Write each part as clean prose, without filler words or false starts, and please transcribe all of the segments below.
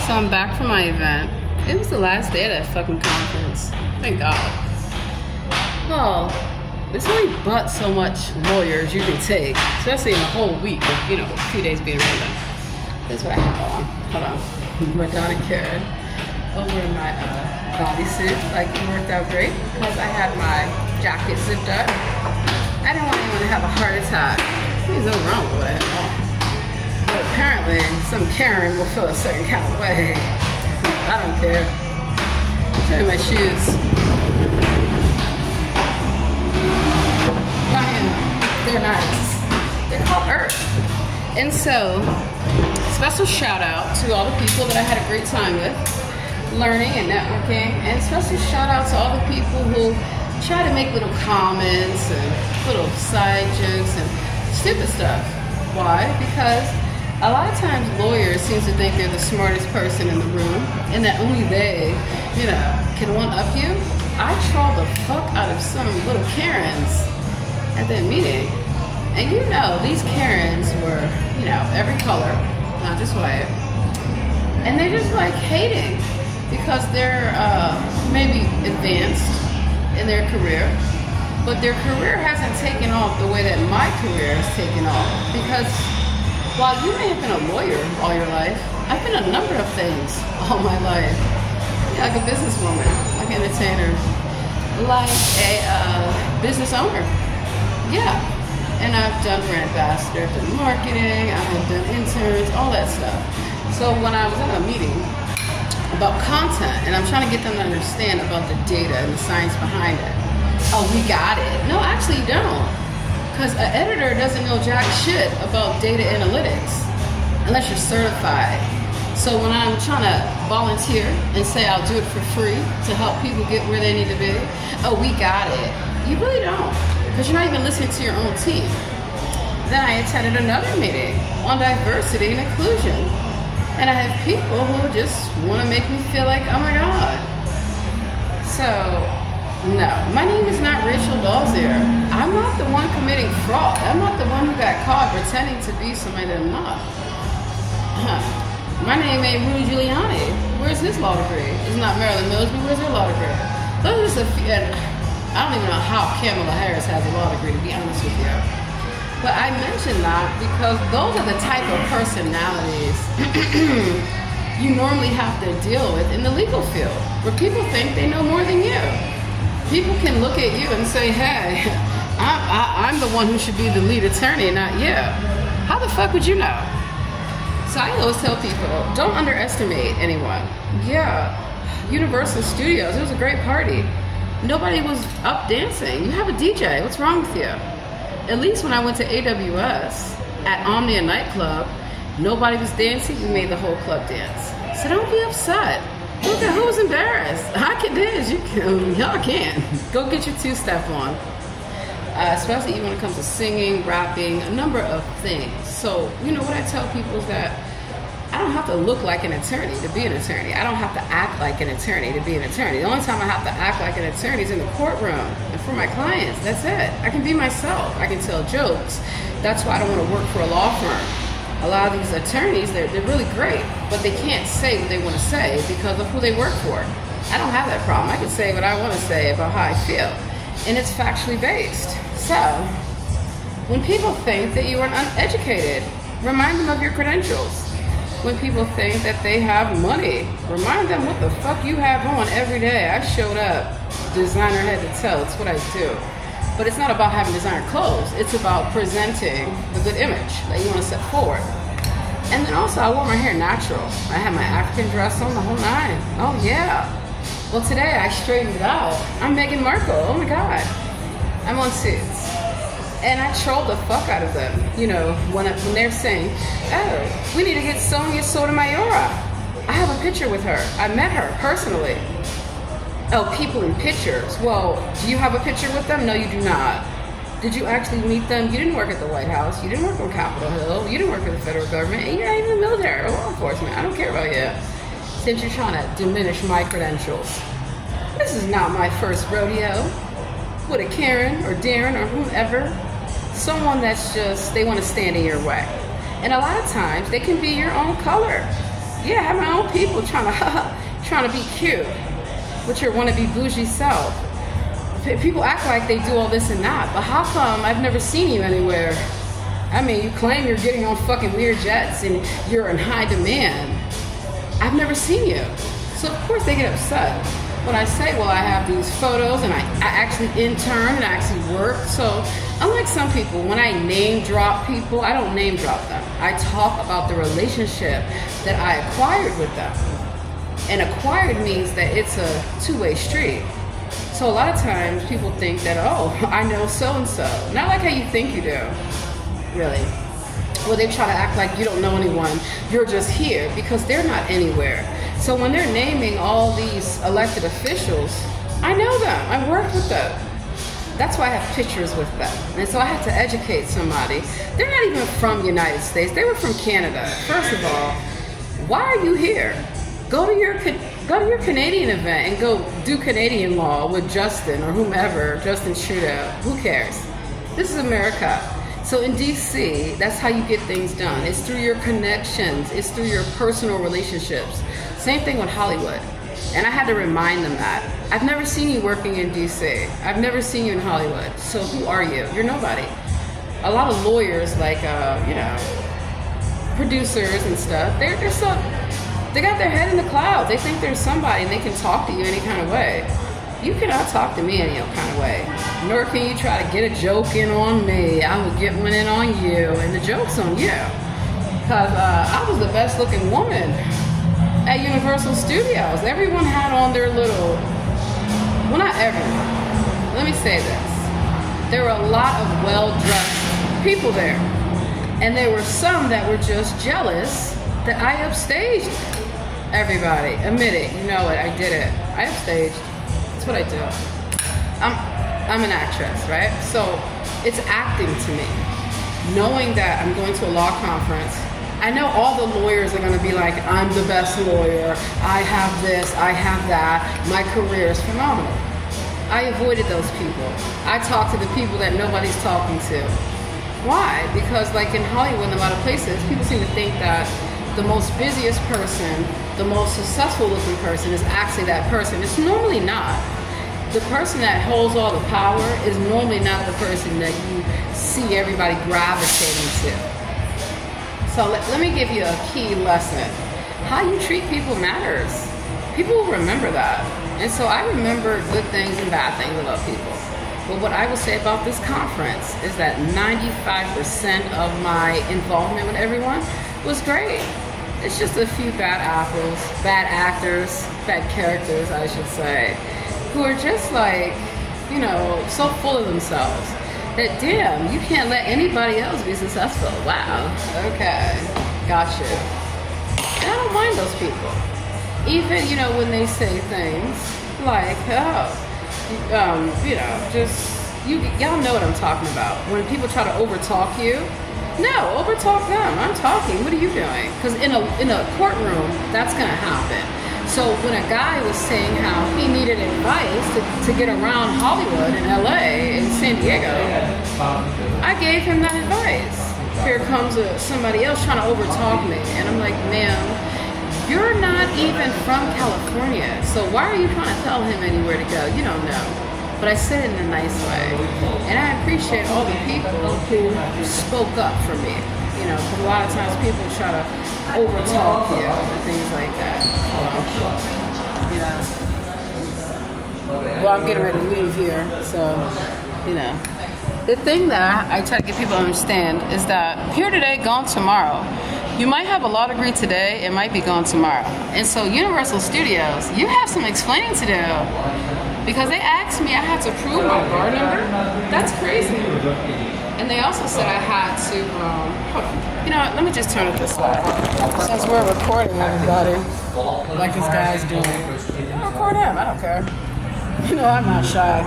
So I'm back from my event. It was the last day of that fucking conference. Thank God. Well, there's only but so much lawyers you can take, especially in a whole week of, you know, a few days being random. That's what I have on. Hold on. Madonna Karen over in my bodysuit. Like, it worked out great because I had my jacket zipped up. I didn't want anyone to have a heart attack. There's nothing wrong with it at all. But apparently, some Karen will feel a certain kind of way. I don't care. Show you my shoes. They're nice. They're called Earth. And so, special shout out to all the people that I had a great time with, learning and networking, and special shout out to all the people who try to make little comments and little side jokes and stupid stuff. Why? Because a lot of times lawyers seem to think they're the smartest person in the room and that only they, you know, can one-up you. I trolled the fuck out of some little Karens at that meeting. And you know, these Karens were, you know, every color, not just white. And they're just like hating because they're maybe advanced in their career, but their career hasn't taken off the way that my career has taken off. Because while you may have been a lawyer all your life, I've been a number of things all my life. Like a businesswoman, like an entertainer, like a business owner. Yeah. And I've done brand ambassador, I've done marketing, I've done interns, all that stuff. So when I was in a meeting about content, and I'm trying to get them to understand about the data and the science behind it. Oh, we got it. No, actually you don't. Because an editor doesn't know jack shit about data analytics unless you're certified. So when I'm trying to volunteer and say I'll do it for free to help people get where they need to be, oh, we got it. You really don't. Because you're not even listening to your own team. Then I attended another meeting on diversity and inclusion. And I have people who just want to make me feel like, oh my God. So, no, my name is not Rachel Dozelal. I'm not the one committing fraud. I'm not the one who got caught pretending to be somebody that I'm not. My name ain't Rudy Guilani. Where's his law degree? It's not Marilyn Mosby. Where's her law degree? Those are just a few. I don't even know how Kamala Harris has a law degree, to be honest with you. But I mention that because those are the type of personalities you normally have to deal with in the legal field, where people think they know more than you. People can look at you and say, hey, I'm the one who should be the lead attorney, not you. How the fuck would you know? So I always tell people, don't underestimate anyone. Yeah, Universal Studios, it was a great party. Nobody was up dancing. You have a DJ. What's wrong with you? At least when I went to AWS at Omnia nightclub, nobody was dancing. We made the whole club dance. So don't be upset. Look at who's embarrassed. I can dance. You can. Y'all can. Go get your two-step on. Especially even when it comes to singing, rapping, a number of things. So, you know, what I tell people is that I don't have to look like an attorney to be an attorney. I don't have to act like an attorney to be an attorney. The only time I have to act like an attorney is in the courtroom and for my clients. That's it. I can be myself. I can tell jokes. That's why I don't want to work for a law firm. A lot of these attorneys, they're really great, but they can't say what they want to say because of who they work for. I don't have that problem. I can say what I want to say about how I feel, and it's factually based. So, when people think that you are uneducated, remind them of your credentials. When people think that they have money, remind them what the fuck you have on every day. I showed up, designer head to toe, it's what I do. But it's not about having designer clothes, it's about presenting the good image that you want to set forward. And then also, I wore my hair natural. I had my African dress on, the whole nine. Oh yeah. Well, today I straightened it out. I'm Meghan Markle, oh my God. I'm on Suits. And I trolled the fuck out of them, you know, when they're saying, oh, we need to get Sonia Sotomayor. I have a picture with her. I met her personally. Oh, people in pictures. Well, do you have a picture with them? No, you do not. Did you actually meet them? You didn't work at the White House. You didn't work on Capitol Hill. You didn't work for the federal government. And you're not even in the military or law enforcement. I don't care about you. Since you're trying to diminish my credentials. This is not my first rodeo with a Karen or Darren or whomever. Someone that's just, they want to stand in your way. And a lot of times, they can be your own color. Yeah, I have my own people trying to be cute with your wannabe bougie self. People act like they do all this and that, but how come I've never seen you anywhere? I mean, you claim you're getting on fucking weird jets and you're in high demand. I've never seen you. So of course they get upset when I say, well, I have these photos and I actually intern and I actually work. So unlike some people, when I name drop people, I don't name drop them. I talk about the relationship that I acquired with them. And acquired means that it's a two-way street. So a lot of times people think that, oh, I know so-and-so. Not like how you think you do, really. Well, they try to act like you don't know anyone. You're just here because they're not anywhere. So when they're naming all these elected officials, I know them. I worked with them. That's why I have pictures with them. And so I have to educate somebody. They're not even from the United States. They were from Canada. First of all, why are you here? Go to your Canadian event and go do Canadian law with Justin or whomever, Justin Trudeau. Who cares? This is America. So in DC, that's how you get things done. It's through your connections. It's through your personal relationships. Same thing with Hollywood. And I had to remind them that. I've never seen you working in DC. I've never seen you in Hollywood. So who are you? You're nobody. A lot of lawyers, like, producers and stuff, they're so... They got their head in the clouds. They think there's somebody and they can talk to you any kind of way. You cannot talk to me any kind of way. Nor can you try to get a joke in on me. I will get one in on you, and the joke's on you. Because I was the best looking woman at Universal Studios. Everyone had on their little, well, not everyone. Let me say this. There were a lot of well-dressed people there. And there were some that were just jealous that I upstaged everybody. Admit it, you know it, I did it. I upstaged. That's what I do. I'm an actress, right? So it's acting to me. Knowing that I'm going to a law conference, I know all the lawyers are gonna be like, I'm the best lawyer, I have this, I have that, my career is phenomenal. I avoided those people. I talk to the people that nobody's talking to. Why? Because like in Hollywood and a lot of places, people seem to think that the most busiest person, the most successful looking person is actually that person. It's normally not. The person that holds all the power is normally not the person that you see everybody gravitating to. So let me give you a key lesson. How you treat people matters. People will remember that. And so I remember good things and bad things about people. But what I will say about this conference is that 95% of my involvement with everyone was great. It's just a few bad apples, bad actors, bad characters, I should say, who are just like, you know, so full of themselves that, damn, you can't let anybody else be successful. Wow, okay, gotcha. And I don't mind those people. Even, you know, when they say things like, y'all know what I'm talking about. When people try to overtalk you, no, overtalk them. I'm talking. What are you doing? Because in a courtroom, that's going to happen. So when a guy was saying how he needed advice to get around Hollywood and LA and San Diego, I gave him that advice. Here comes somebody else trying to overtalk me. And I'm like, ma'am, you're not even from California. So why are you trying to tell him anywhere to go? You don't know. But I said it in a nice way. And I appreciate all the people who spoke up for me. You know, because a lot of times people try to overtalk you and things like that. You know. Well, I'm getting ready to leave here, so, you know. The thing that I try to get people to understand is that here today, gone tomorrow. You might have a law degree today, it might be gone tomorrow. And so Universal Studios, you have some explaining to do. Because they asked me, I had to prove my bar number. That's crazy. And they also said I had to, hold on. You know what, let me just turn it this way. Since we're recording everybody, like this guy's doing. I'll record him, I don't care. You know, I'm not shy.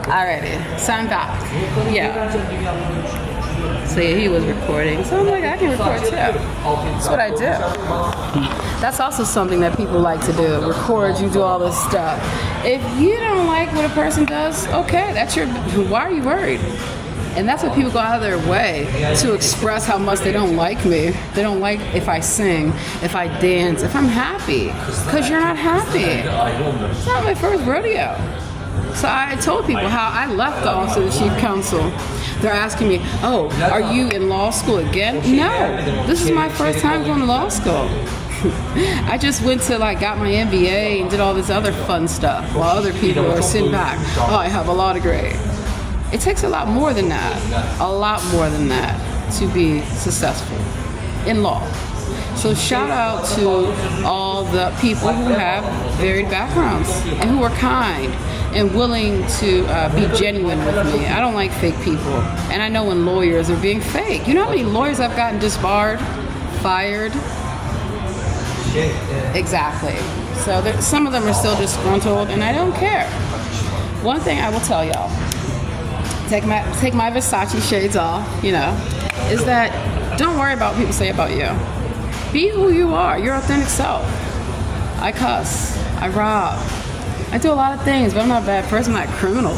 Alrighty, so I'm back. Yeah. So yeah, he was recording. So I'm like, I can record too. That's what I do. That's also something that people like to do. Record, you do all this stuff. If you don't like what a person does, okay, that's your, why are you worried? And that's what people go out of their way to express how much they don't like me. They don't like if I sing, if I dance, if I'm happy. Because you're not happy. It's not my first rodeo. So I told people how I left the Office of the Chief Counsel. They're asking me, oh, are you in law school again? No, this is my first time going to law school. I just went to got my MBA and did all this other fun stuff while other people are sitting back. Oh, I have a law degree. It takes a lot more than that, to be successful in law. So shout out to all the people who have varied backgrounds and who are kind and willing to be genuine with me. I don't like fake people. And I know when lawyers are being fake. You know how many lawyers I've gotten disbarred, fired? Exactly. So some of them are still disgruntled, and I don't care. One thing I will tell y'all, take my Versace shades off, is that don't worry about what people say about you. Be who you are, your authentic self. I cuss, I rob, I do a lot of things, but I'm not a bad person, I'm not a criminal.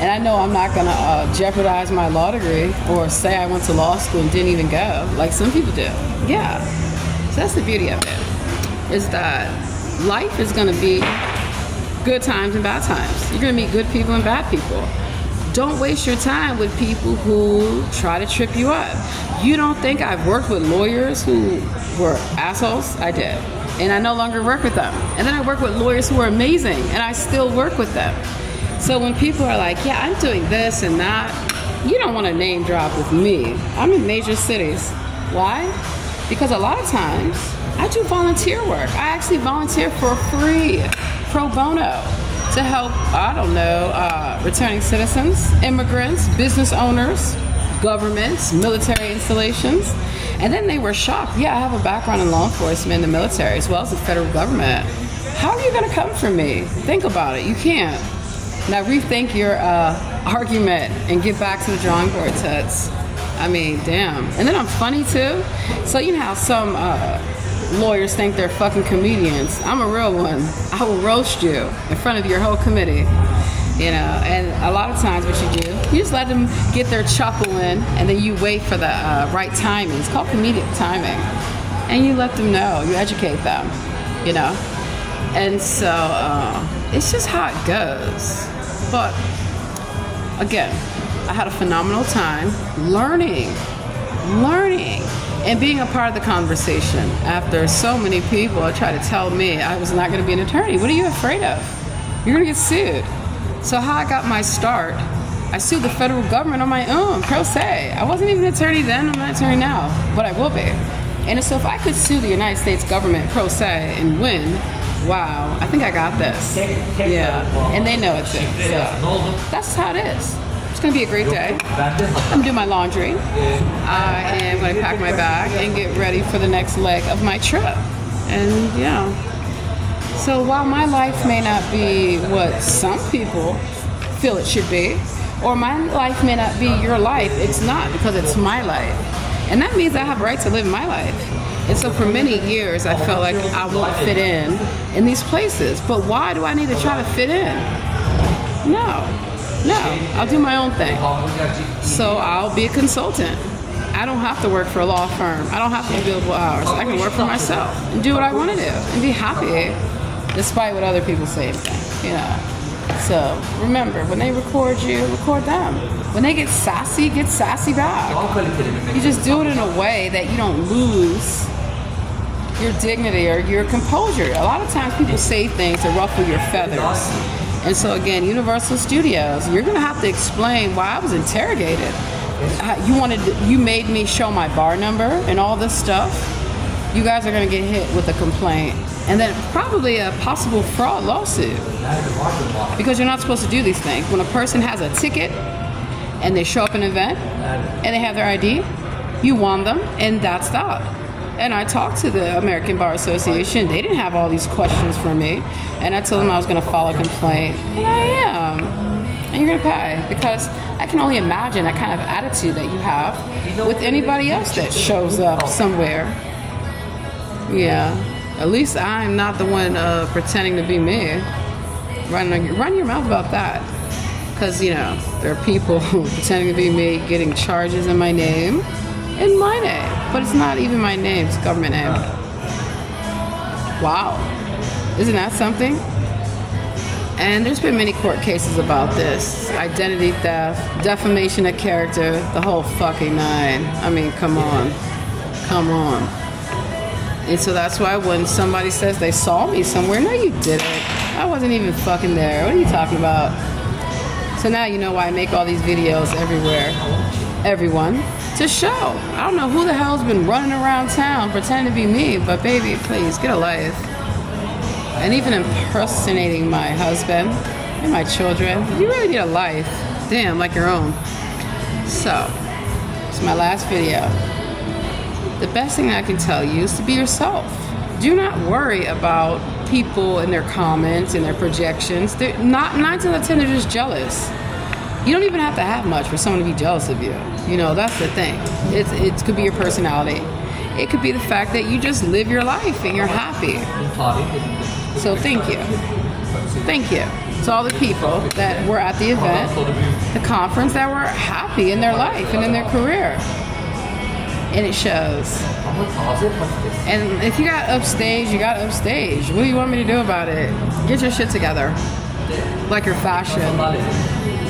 And I know I'm not gonna jeopardize my law degree or say I went to law school and didn't even go, like some people do. Yeah, so that's the beauty of it, is that life is gonna be good times and bad times. You're gonna meet good people and bad people. Don't waste your time with people who try to trip you up. You don't think I've worked with lawyers who were assholes? I did. And I no longer work with them. And then I work with lawyers who are amazing, and I still work with them. So when people are like, yeah, I'm doing this and that, you don't want to name drop with me. I'm in major cities. Why? Because a lot of times, I do volunteer work. I actually volunteer for free, pro bono, to help, returning citizens, immigrants, business owners, governments, military installations. And then they were shocked. Yeah, I have a background in law enforcement, the military, as well as the federal government. How are you going to come for me? Think about it. You can't. Now rethink your argument and get back to the drawing board, Tuts. I mean, damn. And then I'm funny too. So you know how some lawyers think they're fucking comedians. I'm a real one. I will roast you in front of your whole committee. And a lot of times what you do, you just let them get their chuckle in, and then you wait for the right timing. It's called comedic timing. And you let them know, you educate them, And so it's just how it goes. But again, I had a phenomenal time learning, and being a part of the conversation after so many people try to tell me I was not going to be an attorney. What are you afraid of? You're going to get sued. So how I got my start, I sued the federal government on my own, pro se. I wasn't even an attorney then, I'm not an attorney now, but I will be. And so if I could sue the United States government pro se and win, wow, I think I got this. Yeah, and they know it's it. So that's how it is. It's going to be a great day. I'm going to do my laundry. I am going to pack my bag and get ready for the next leg of my trip. And so while my life may not be what some people feel it should be, or my life may not be your life, it's not, because it's my life. And that means I have a right to live my life. And so for many years, I felt like I won't fit in these places. But why do I need to try to fit in? No, I'll do my own thing. So I'll be a consultant. I don't have to work for a law firm. I don't have to do billable hours. I can work for myself and do what I want to do and be happy, despite what other people say. So remember, when they record you, record them. When they get sassy back. You just do it in a way that you don't lose your dignity or your composure. A lot of times people say things to ruffle your feathers. And so again, Universal Studios, you're gonna have to explain why I was interrogated. You made me show my bar number and all this stuff. You guys are gonna get hit with a complaint. And then probably a possible fraud lawsuit. Because you're not supposed to do these things. When a person has a ticket and they show up at an event and they have their ID, you won them, and that's that. And I talked to the American Bar Association. They didn't have all these questions for me. And I told them I was going to file a complaint. And I am. And you're going to pay. Because I can only imagine that kind of attitude that you have with anybody else that shows up somewhere. Yeah. At least I'm not the one pretending to be me. Run your mouth about that. Because, you know, there are people pretending to be me getting charges in my name. In my name. But it's not even my name, it's a government name. Wow. Isn't that something? And there's been many court cases about this. Identity theft, defamation of character, the whole fucking nine. I mean, come on. Come on. And so that's why when somebody says they saw me somewhere, no you didn't. I wasn't even fucking there. What are you talking about? So now you know why I make all these videos everywhere. Everyone. To show. I don't know who the hell's been running around town pretending to be me, but baby, please, get a life. And even impersonating my husband and my children. You really need a life. Damn, like your own. So, it's my last video. The best thing I can tell you is to be yourself. Do not worry about people and their comments and their projections. They're not, 9 times out of 10, they're just jealous. You don't even have to have much for someone to be jealous of you. You know, that's the thing. It could be your personality. It could be the fact that you just live your life and you're happy. So thank you. Thank you to all the people that were at the event, the conference, that were happy in their life and in their career. And it shows. And if you got upstage, you got upstage. What do you want me to do about it? Get your shit together. Like your fashion,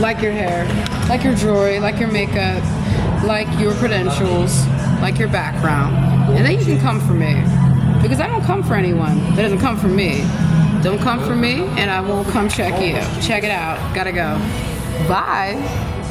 like your hair, like your jewelry, like your makeup, like your credentials, like your background. And then you can come for me. Because I don't come for anyone that doesn't come for me. Don't come for me, and I won't come check you. Check it out. Gotta go. Bye.